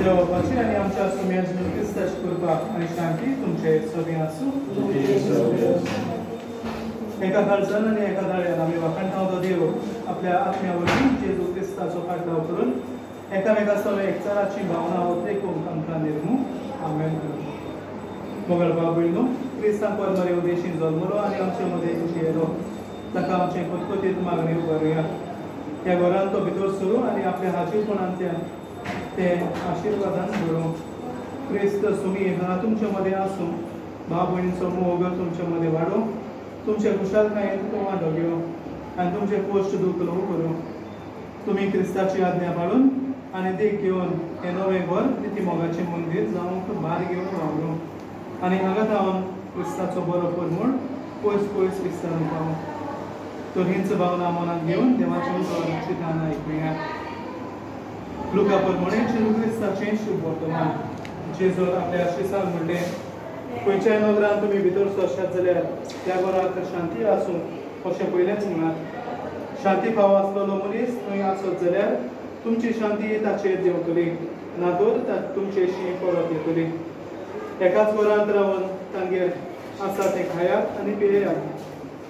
देवाची आणि आमच्या सुम्याची क्रिस्ताची कृपा आणि शांती तुमचे सगळे आसूं. एका काळजान आणि एका दाळ्यान आमी वखणटावतो देव आपल्या आत्म्यावरवी जेजू क्रिस्ताचो पाटलाव करून एकामेकासले एकचाराची भावना देखून आमकां निर्मू. आमेन. मोगळ बाबळीनो क्रिस्तान परमरे उदेशीन जल्मलो आणि आमचे मदें येयलो ताका आमचे कोतकोतीत मागणी उबारुया. त्या घरान तो भितर सरू आणि आपल्या हाजीरपणांतल्यान ते आशिर्वादान भरूं. क्रिस्त सुमी हा तुमचे मध्ये आसूं. भाव भयणीचो मोग तुमचे मध्ये वाडो. तुमचे कुशालकायेन तो वांटो घेवं आनी तुमचे पोस्ट दूख ल्हव करूं. तुमी क्रिस्ताची आज्ञा पाळून आनी देख घेवन हे नवे घर नितीमोगाचे मंदीर जावंक भार घेवन वावरूं आनी हांगा थावन क्रिस्ताचो बरो परमूळ पयस पयस विस्तारून पावूं. तर हिंच भावना मनात घेवन देवाचे उतर चितान आयकुया. लुका प्रमाणे जेजू क्रिस्ताचें शुभ वर्तमान. जेजून आपल्या शिसाक म्हणलें, खंयच्याय नगरांत तुमी भितर सरशात जाल्यार त्या घराक शांती आसूं अशें पयलेंच म्हणात. शांती फावो आसलेलो मनीस थंय आसत जाल्यार तुमची शांती ताचेर देंवतली, नातर तुमचेशी परत येतली. एकाच घरांत रावन तांगेर आसा तें खायात आनी पियेयात.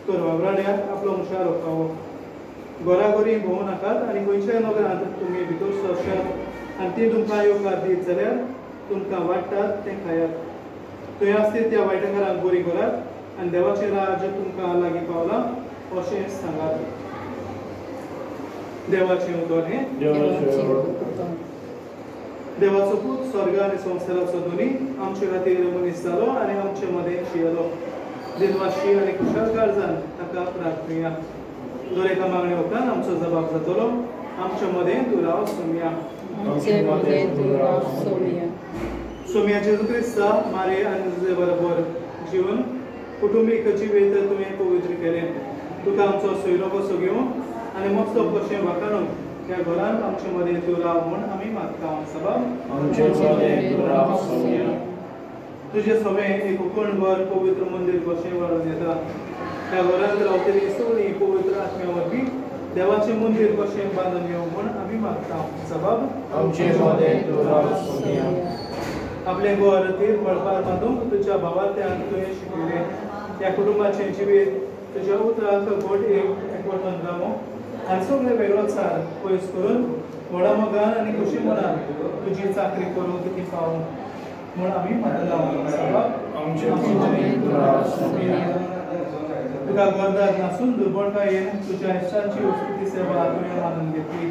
तर वावराड्याक आपलो मुशार ओंपावो. घराघरी भोंवू नाकात आनी खंयच्याय नगरांत तुमी भितर सरशात आनी ती तुमकां येवकार दीत जाल्यार तुमकां वाडटात तें खायात. थंय आसत त्या वायटकारांक बरी करात आनी देवाचें राज तुमकां लागीं पावलां अशें सांगात. देवाचें उतर हें. देवाचो पूत स्वर्ग आनी संवसाराचो दोनी आमचे खातीर मनीस जालो आनी आमचे मदें जियेलो. दिनवाशी आनी कुशाल काळजान ताका प्रार्थुया. दर एका मागणे उपरांत आमचो जबाब जातलो. आमचे मदें तूं राव सोम्या. सोम्या जेजू क्रिस्ता मारे आनी तुजे बरोबर जिवन कुटुंबीक जिवीत तुवें पवित्र केलें. तुका आमचो सोयरो कसो घेवं आनी मस्तो कशें वाखाणूंक त्या घरांत आमचे मदें तूं राव म्हूण आमी मागता. सबाब तुजे सगळें एक उखणभर पवित्र मंदीर कशें वाडून येता. त्या घरांत रावतली सगळीं पवित्र आत्म्या वरवीं देवाचें मंदीर कशें बांदून येवं म्हूण आमी मागता. सबाब आपलें घर तीर पळपार बांदूंक तुज्या भावार्थ्यान तुवें शिकयलें. त्या कुटुंबाचें जिवीत तुज्या उतराक घोट एकवटून रावूं आनी सगळें वेगळोचार पयस करून व्हडा मोगान आनी खुशी मनान तुजी चाकरी करूंक ती पावूं म्हूण आमी मागता. तुका गरदार नासून दुर्बळकायेन तुज्या इश्टांची उस्तिती सेवा तुवें मानून घेतली.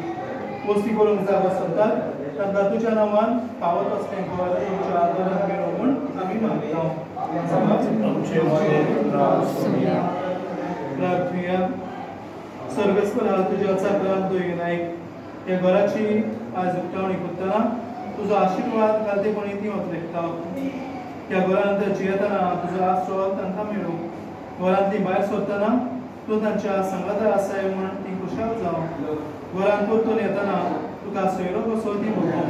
वस्ती करूंक जागो सोदतात तांकां तुज्या नांवान फावत असलें घर तुमच्या आदारान मेळो म्हूण आमी मागता. प्रार्थुया. सर्वेस्परा तुज्या चाकरांक दोगी नायक ह्या घराची आज उक्तावणी करतना तुजो आशिर्वाद घालतेपणी ती वतलेकता. त्या घरांत जियेतना तुजो आसरो तांकां मेळूं. घरांतली भायर सरतना तूं तांच्या संगातार आसाय म्हूण ती खुशाल जावं. घरांत परतून येतना तुका सोयरो कसो ती भोगूं.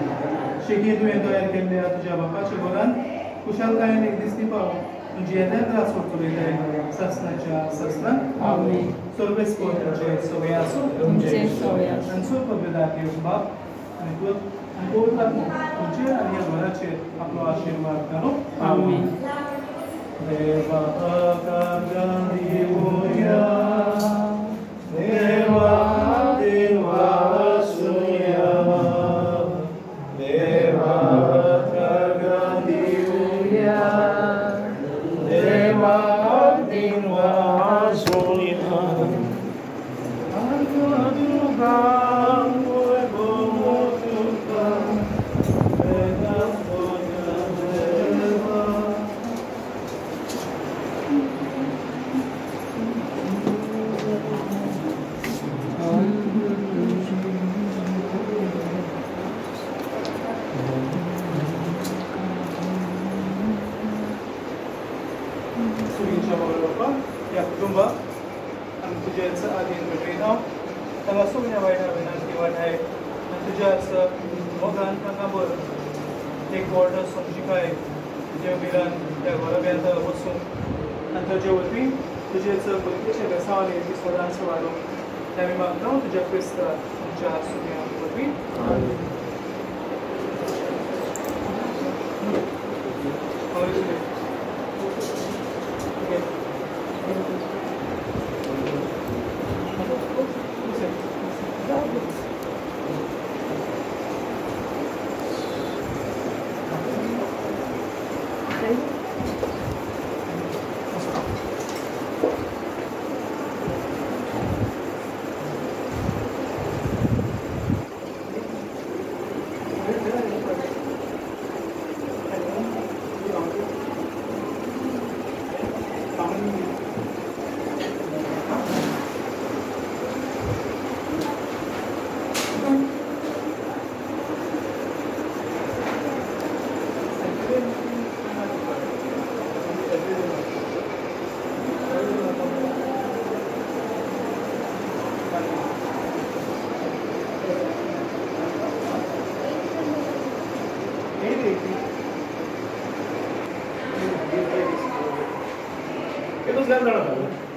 शिकी तुवें तयार केल्ल्या तुज्या बापाच्या घरांत कुशालकायेन एक दीस ती पावूं. तुजी येद्या त्रास उरतले ससनाच्या ससनाक. सर्वेस्पर तुमचे सगळे आसूं. आनी चड पवित्र बाप आनी पूत आनी पवित्र आत्मा तुमचेर आनी ह्या घराचेर आपलो आशिर्वाद घालूं. आमीन. देवा दिवया देवा देवा सुया देवा दिवया देवा दिवा सुया अनुगा या कुटुंबा आनी तुजेच आदीन भेटयता. तांकां सगळ्या वायटा विनंती वाटाय आनी तुज्याच मोगान तांकां बर एक व्हड समजिकाय तुज्या बिरान त्या घराब्यांत वचून आनी ताजे वरवीं तुजेच बरेचशे बेसावले ती सदांच वाडूं. आमी मागता तुज्या क्रिस्तांत तुमच्या सुम्या Itu sekarang berapa?